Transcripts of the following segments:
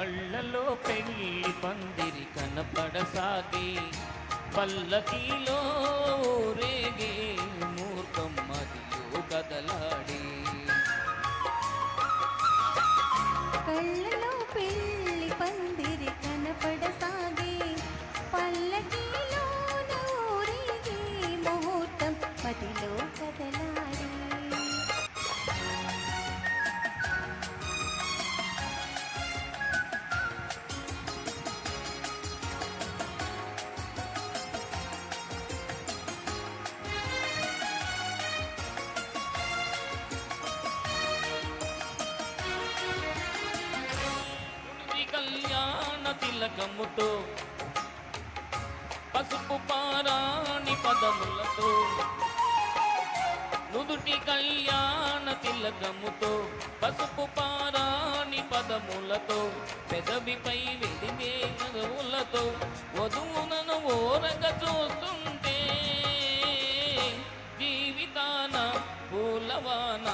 కళ్ళలో పెళ్లి పందిరి కనపడసాగే, పల్లకీలో ఊరేగే మూర్ఖం మదిలో కదలాడే. కళ్ళలో పెళ్లి పందిరి కనపడసాగే, పల్లకీలో ఊరేగే ముహూర్తం మదిలో కదలాడే. కళ్యాణ తిలకముతో పసుపు పారాణి పదములతో, నుదుటి కళ్యాణ తిలకముతో పసుపు పారాణి పదములతో, పెదవిపై వెలిగే నగవులతో వధువునను ఓరగ చూస్తుంటే జీవితాన పూలవాన.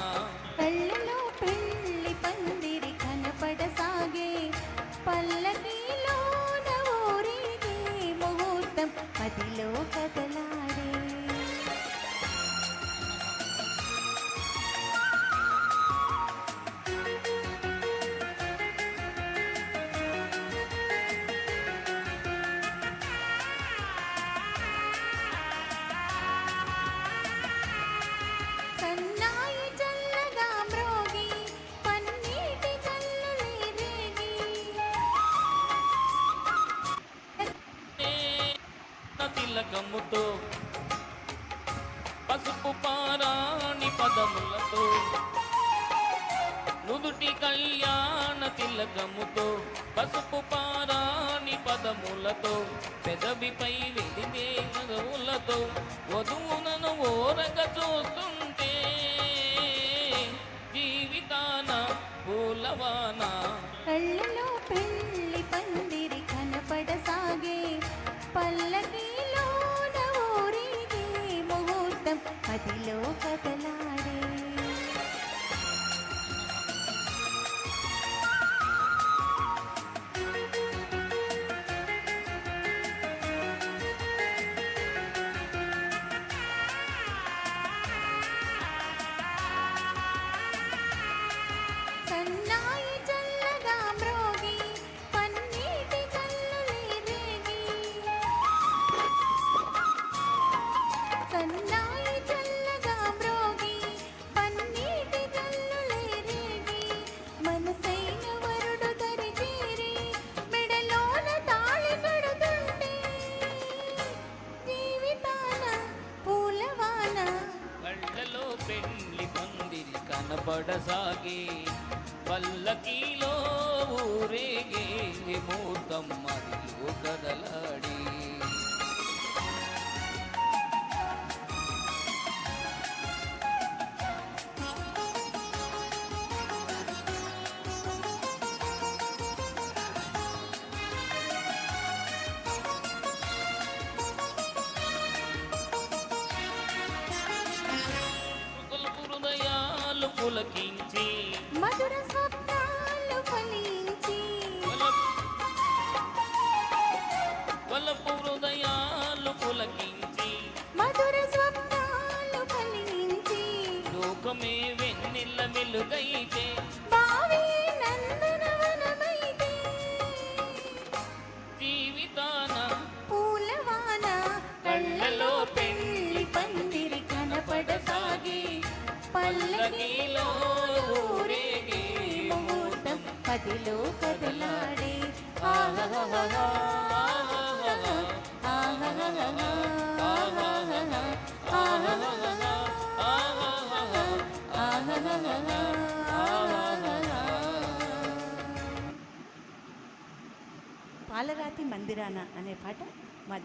కళ్ళలో పెళ్లి పందిరి కనపడసాగే, పల్లకీలో ఊరేగే ముహూర్తం మదిలో కదలాడే. సన్నాయి చల్లగా మ్రోగి పన్నీటి జల్లులే రేగి, తిలకముతో పసుపు పారాణి పదములతో, నుదుటి కళ్యాణ తిలకముతో పసుపు పారాణి పదములతో, పెదవిపై వెలిగే నగవులతో వధువునను ఓరగ చూస్తుంటే జీవితాన పూలవాన. కళ్ళలో పెళ్లి పందిరి కనపడసాగే, పల్లకీలో ఊరేగే ముహూర్తం మదిలో కదలాడే. సన్నాయి చల్లగా మ్రోగి పన్నీటి జల్లులే రేగి, సన్నాయి చల్లగా మ్రోగి పన్నీటి జల్లులే రేగి, మనసైన వరుడు దరి చేరి మెడలోన తాళి కడుతుంటే జీవితాన పూలవాన. కళ్ళలో పెళ్లి పందిరి కనపడసాగే, పల్లకీలో ఊరేగే మూర్తం మదిలో కదలాడే. హృదయాలు పులకించి మధుర స్వప్నాలు ఫలించి, వలపు హృదయాలు పులకించి, మధుర స్వప్నాలు ఫలించి, లోకమే వెన్నెల వెలుగైతే భావి నందనవనమైతే జీవితాన పూలవాన. కళ్ళలో పెళ్లి పందిరి కనపడసాగే, పల్లకీలో ఊరేగే ముహూర్తం మదిలో కదలాడే. ఆహాహాహా, ఆహాహాహా, ఆహాహాహా, ఆహాహాహా, ఆహాహాహా, ఆహాహాహా. పాలరాతి మందిరాన అనే పాట మా